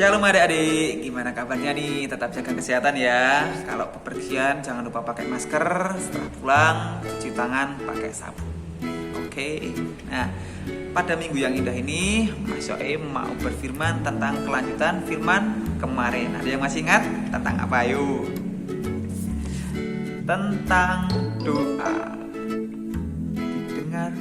Shalom adik-adik, gimana kabarnya nih? Tetap jaga kesehatan ya. Kalau bepergian jangan lupa pakai masker. Setelah pulang cuci tangan pakai sabun. Oke. Nah, pada minggu yang indah ini Mas Soe mau berfirman tentang kelanjutan firman kemarin. Ada yang masih ingat tentang apa? Yuk. Tentang doa didengar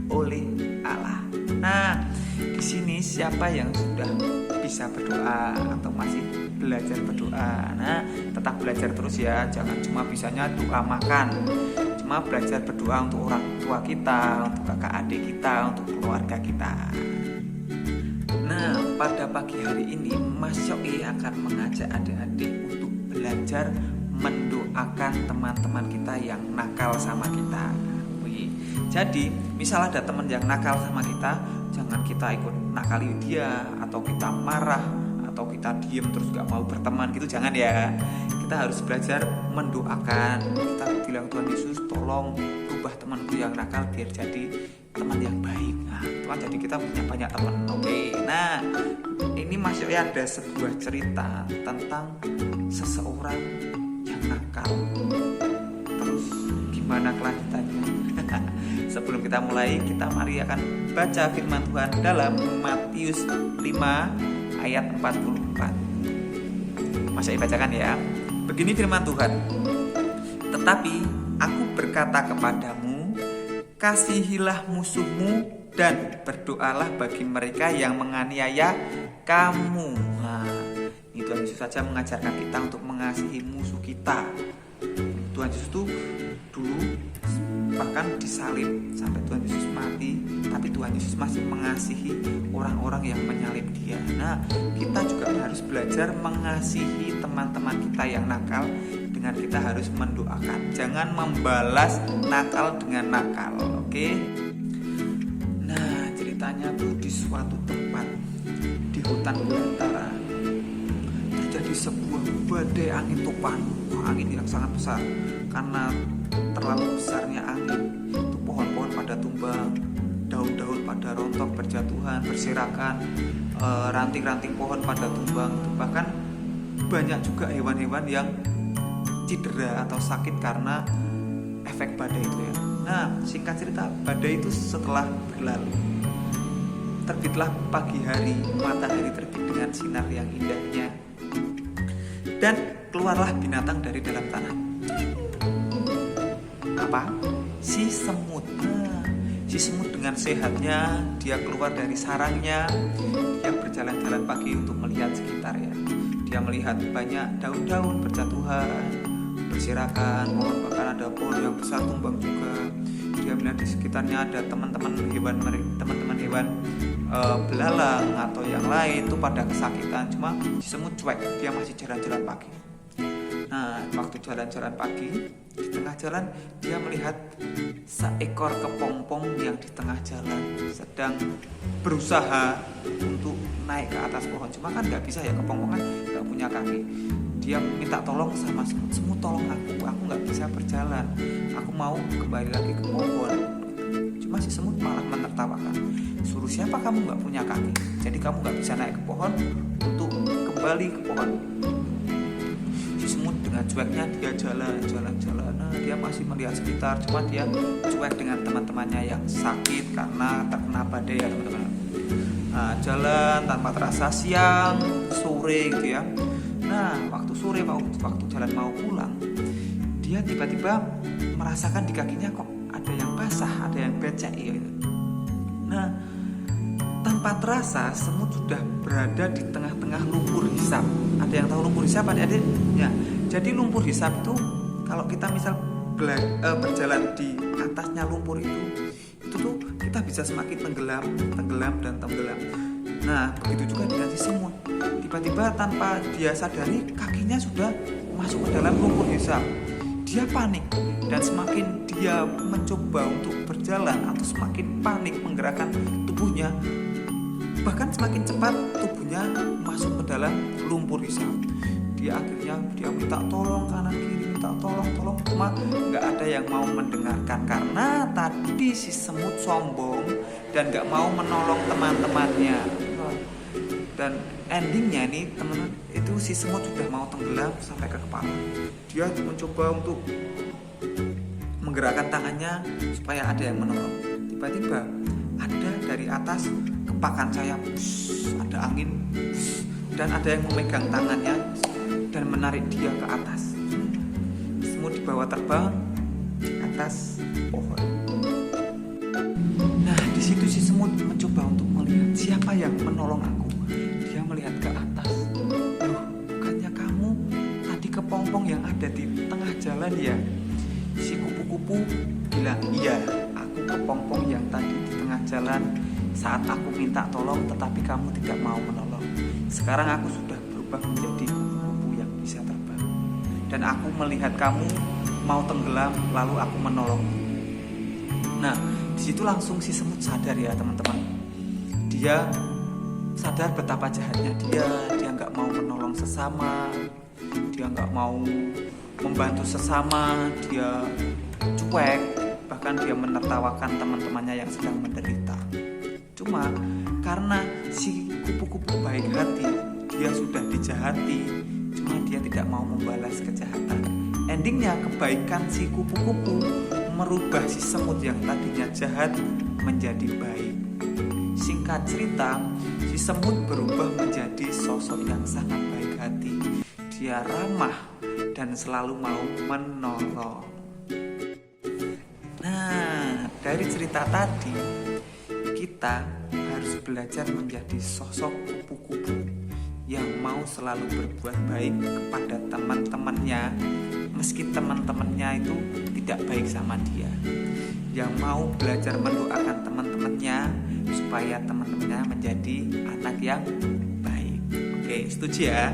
oleh Allah. Nah, di sini siapa yang sudah bisa berdoa atau masih belajar berdoa? Nah, tetap belajar terus ya. Jangan cuma bisanya doa makan. Cuma belajar berdoa untuk orang tua kita, untuk kakak adik kita, untuk keluarga kita. Nah, pada pagi hari ini Mas Soe akan mengajak adik-adik untuk belajar mendoakan teman-teman kita yang nakal sama kita. Jadi, misal ada teman yang nakal sama kita, jangan kita ikut nakali dia, atau kita marah, atau kita diem terus gak mau berteman gitu, jangan ya. Kita harus belajar mendoakan. Kita bilang, Tuhan Yesus tolong rubah temanku yang nakal biar jadi teman yang baik. Nah, Tuhan, jadi kita punya banyak teman. Oke. Nah, ini masuk ya, ada sebuah cerita tentang seseorang yang nakal. Terus gimana kelanjutannya? Sebelum kita mulai, kita mari akan baca firman Tuhan dalam Matius 5 ayat 44. Mas Soe bacakan ya. Begini firman Tuhan. Tetapi aku berkata kepadamu, kasihilah musuhmu dan berdoalah bagi mereka yang menganiaya kamu. Nah, ini Tuhan Yesus saja mengajarkan kita untuk mengasihi musuh kita. Tuhan Yesus itu dulu bahkan disalib sampai Tuhan Yesus mati, tapi Tuhan Yesus masih mengasihi orang-orang yang menyalib dia. Nah, kita juga harus belajar mengasihi teman-teman kita yang nakal dengan kita harus mendoakan. Jangan membalas nakal dengan nakal, oke? Nah, ceritanya tuh di suatu tempat di hutan belantara terjadi sebuah badai angin topan, angin yang sangat besar. Karena terlalu besarnya angin, itu pohon-pohon pada tumbang, daun-daun pada rontok berjatuhan, berserakan, ranting-ranting pohon pada tumbang. Bahkan banyak juga hewan-hewan yang cedera atau sakit karena efek badai itu ya. Nah, singkat cerita, badai itu setelah berlalu, terbitlah pagi hari, matahari terbit dengan sinar yang indahnya, dan keluarlah binatang dari dalam tanah. Apa? Si semut. Nah, si semut dengan sehatnya dia keluar dari sarangnya. Dia berjalan-jalan pagi untuk melihat sekitar ya. Dia melihat banyak daun-daun berjatuhan, berserakan, pohon bahkan ada pohon yang besar tumbang juga. Dia melihat di sekitarnya ada teman-teman hewan belalang atau yang lain itu pada kesakitan. Cuma si semut cuek, dia masih jalan-jalan pagi. Nah, waktu jalan-jalan pagi, di tengah jalan dia melihat seekor kepompong yang di tengah jalan sedang berusaha untuk naik ke atas pohon. Cuma kan nggak bisa ya, kepompong kan nggak punya kaki. Dia minta tolong sama semut, semut tolong aku nggak bisa berjalan, aku mau kembali lagi ke pohon. Cuma si semut malah menertawakan, suruh siapa kamu nggak punya kaki, jadi kamu nggak bisa naik ke pohon untuk kembali ke pohon. Semut dengan cueknya dia jalan. Nah, dia masih melihat sekitar, cuma dia cuek dengan teman-temannya yang sakit karena terkena badai ya teman-teman. Nah, jalan tanpa terasa, siang, sore gitu ya. Nah, waktu sore waktu jalan mau pulang, dia tiba-tiba merasakan di kakinya kok ada yang basah, ada yang becek gitu. Nah, tanpa terasa semut sudah berada di tengah-tengah lumpur hisap. Ada yang tahu lumpur hisap adik-adik? Ya, jadi lumpur hisap itu kalau kita misal berjalan di atasnya lumpur itu tuh kita bisa semakin tenggelam. Nah, begitu juga dengan si semut. Tiba-tiba tanpa dia sadari kakinya sudah masuk ke dalam lumpur hisap. Dia panik dan semakin dia mencoba untuk berjalan atau semakin panik menggerakkan tubuhnya, bahkan semakin cepat tubuhnya masuk ke dalam lumpur hisap. Dia minta tolong kanan kiri, minta tolong, cuma nggak ada yang mau mendengarkan karena tadi si semut sombong dan nggak mau menolong teman-temannya. Dan endingnya ini teman-teman, itu si semut sudah mau tenggelam sampai ke kepala. Dia mencoba untuk menggerakkan tangannya supaya ada yang menolong. Tiba-tiba ada dari atas kepakan sayap, ada angin, dan ada yang memegang tangannya dan menarik dia ke atas. Semut dibawa terbang di atas pohon. Nah, di situ si semut mencoba untuk melihat siapa yang menolong aku. Dia melihat ke atas. Loh, bukannya kamu tadi kepompong yang ada di tengah jalan ya? Si kupu-kupu bilang, iya, aku kepompong yang tadi di tengah jalan saat aku minta tolong tetapi kamu tidak mau menolong. Sekarang aku sudah berubah menjadi kupu-kupu yang bisa terbang. Dan aku melihat kamu mau tenggelam lalu aku menolong. Nah, disitu langsung si semut sadar ya teman-teman. Dia sadar betapa jahatnya dia nggak mau menolong sesama, dia nggak mau membantu sesama, dia cuek, bahkan dia menertawakan teman-temannya yang sedang menderita. Cuma karena si kupu-kupu baik hati, dia sudah dijahati, cuma dia tidak mau membalas kejahatan. Endingnya kebaikan si kupu-kupu merubah si semut yang tadinya jahat menjadi baik. Singkat cerita, si semut berubah menjadi sosok yang sangat baik hati. Dia ramah dan selalu mau menolong. Nah, dari cerita tadi kita harus belajar menjadi sosok kupu-kupu yang mau selalu berbuat baik kepada teman-temannya, meski teman-temannya itu tidak baik sama dia. Yang mau belajar mendoakan teman-temannya supaya teman-temannya menjadi anak yang baik. Oke, setuju ya?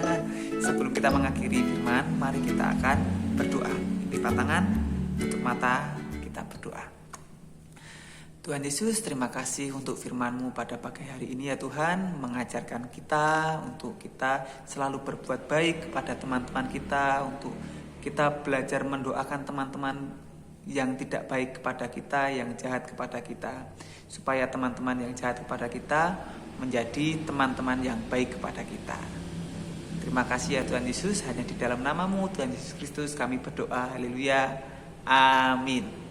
Nah, sebelum kita mengakhiri firman, mari kita akan berdoa. Lipat tangan, tutup mata, kita berdoa. Tuhan Yesus, terima kasih untuk firman-Mu pada pagi hari ini ya Tuhan, mengajarkan kita untuk kita selalu berbuat baik kepada teman-teman kita, untuk kita belajar mendoakan teman-teman yang tidak baik kepada kita, yang jahat kepada kita, supaya teman-teman yang jahat kepada kita menjadi teman-teman yang baik kepada kita. Terima kasih ya Tuhan Yesus, hanya di dalam nama-Mu Tuhan Yesus Kristus kami berdoa, haleluya, amin.